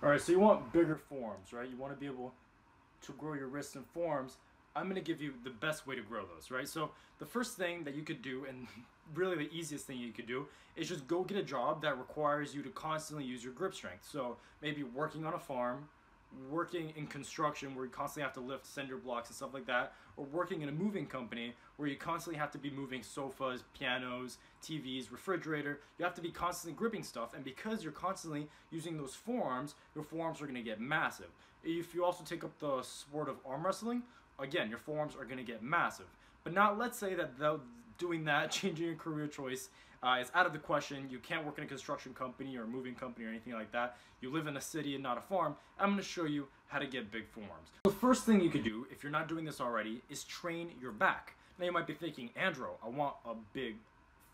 Alright, so you want bigger forearms, right? You want to be able to grow your wrists and forearms. I'm going to give you the best way to grow those, right? So the first thing that you could do, and really the easiest thing you could do, is just go get a job that requires you to constantly use your grip strength. So maybe working on a farm, working in construction where you constantly have to lift cinder blocks and stuff like that, or working in a moving company where you constantly have to be moving sofas, pianos, TVs, refrigerator. You have to be constantly gripping stuff, and because you're constantly using those forearms, your forearms are going to get massive. If you also take up the sport of arm wrestling, again, your forearms are going to get massive. But now let's say that doing that, changing your career choice, is out of the question. You can't work in a construction company or a moving company or anything like that. You live in a city and not a farm. I'm going to show you how to get big forearms. The first thing you could do, if you're not doing this already, is train your back. Now you might be thinking, Andrew, I want a big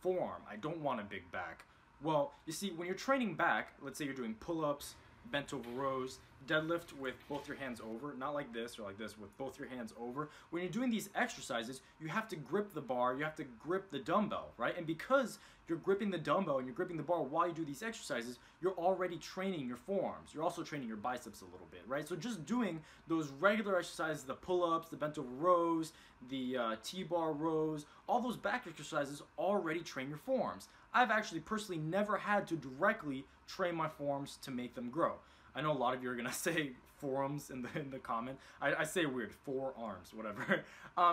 forearm. I don't want a big back. Well, you see, when you're training back, let's say you're doing pull-ups, bent over rows, deadlift with both your hands over, not like this or like this, with both your hands over. When you're doing these exercises, you have to grip the bar, you have to grip the dumbbell, right? And because you're gripping the dumbbell and you're gripping the bar while you do these exercises, you're already training your forearms. You're also training your biceps a little bit, right? So just doing those regular exercises, the pull-ups, the bent over rows, the T-bar rows, all those back exercises already train your forearms. I've actually personally never had to directly train my forearms to make them grow. I know a lot of you are gonna say forearms in the comment. I say weird, forearms, whatever.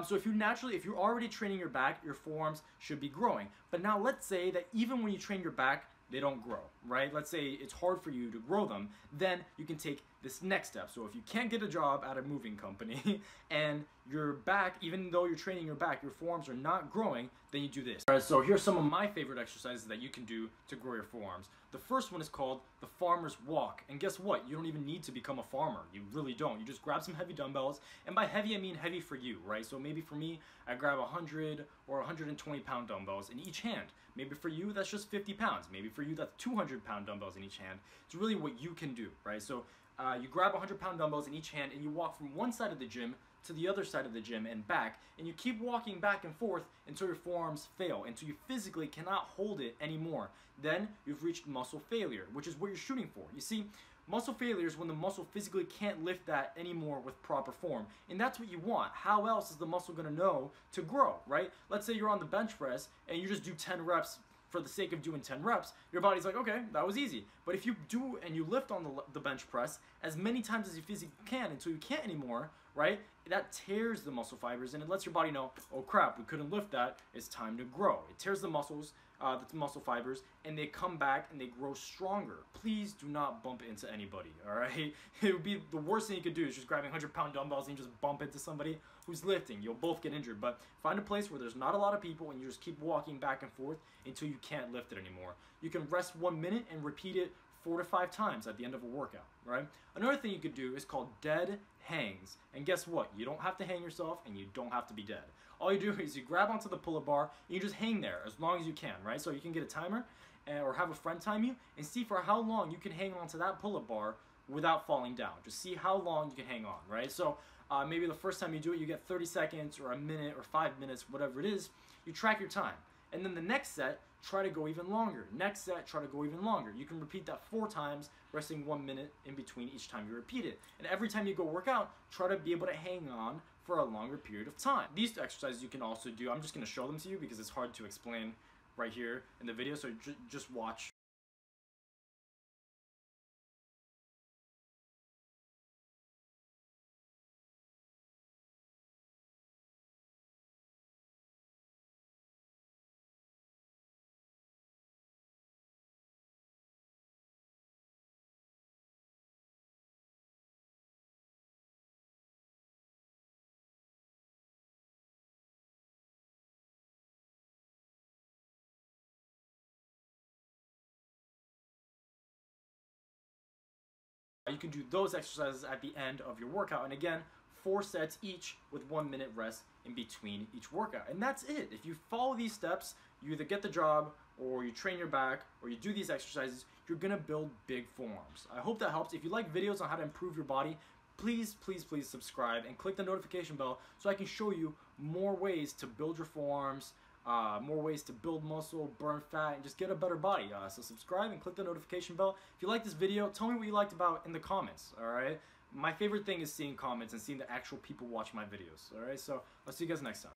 So if you're already training your back, your forearms should be growing. But now let's say that even when you train your back, they don't grow, right? Let's say it's hard for you to grow them, then you can take this next step. So if you can't get a job at a moving company and your back, even though you're training your back, your forearms are not growing, then you do this. All right, so here's some of my favorite exercises that you can do to grow your forearms. The first one is called the farmer's walk. And guess what? You don't even need to become a farmer. You really don't. You just grab some heavy dumbbells. And by heavy, I mean heavy for you, right? So maybe for me, I grab 100 or 120 pound dumbbells in each hand. Maybe for you, that's just 50 pounds. Maybe for you, that's 200 pound dumbbells in each hand. It's really what you can do, right? So you grab 100 pound dumbbells in each hand and you walk from one side of the gym to the other side of the gym and back, and you keep walking back and forth until your forearms fail, until you physically cannot hold it anymore. Then you've reached muscle failure, which is what you're shooting for. You see, muscle failure is when the muscle physically can't lift that anymore with proper form, and that's what you want. How else is the muscle going to know to grow, right? Let's say you're on the bench press and you just do 10 reps for the sake of doing 10 reps, your body's like, okay, that was easy. But if you do and you lift on the bench press as many times as you physically can until you can't anymore, right, that tears the muscle fibers and it lets your body know, oh crap, we couldn't lift that, it's time to grow. It tears the muscles, the muscle fibers, and they come back and they grow stronger. Please do not bump into anybody, all right? It would be the worst thing you could do is just grabbing 100-pound dumbbells and you just bump into somebody who's lifting. You'll both get injured, but find a place where there's not a lot of people and you just keep walking back and forth until you can't lift it anymore. You can rest 1 minute and repeat it 4 to 5 times at the end of a workout, right? Another thing you could do is called dead hangs. And guess what? You don't have to hang yourself and you don't have to be dead. All you do is you grab onto the pull-up bar and you just hang there as long as you can, right? So you can get a timer or have a friend time you and see for how long you can hang onto that pull-up bar without falling down. Just see how long you can hang on, right? So maybe the first time you do it, you get 30 seconds or a minute or 5 minutes, whatever it is. You track your time. And then the next set, try to go even longer. Next set, try to go even longer. You can repeat that 4 times, resting 1 minute in between each time you repeat it. And every time you go work out, try to be able to hang on for a longer period of time. These exercises you can also do. I'm just going to show them to you because it's hard to explain right here in the video, so just watch. You can do those exercises at the end of your workout, and again, 4 sets each with 1 minute rest in between each workout. And that's it. If you follow these steps, you either get the job or you train your back or you do these exercises, you're gonna build big forearms. I hope that helps. If you like videos on how to improve your body, please subscribe and click the notification bell so I can show you more ways to build your forearms, more ways to build muscle, burn fat, and just get a better body. So subscribe and click the notification bell. If you like this video, tell me what you liked about in the comments, alright? My favorite thing is seeing comments and seeing the actual people watch my videos, alright? So I'll see you guys next time.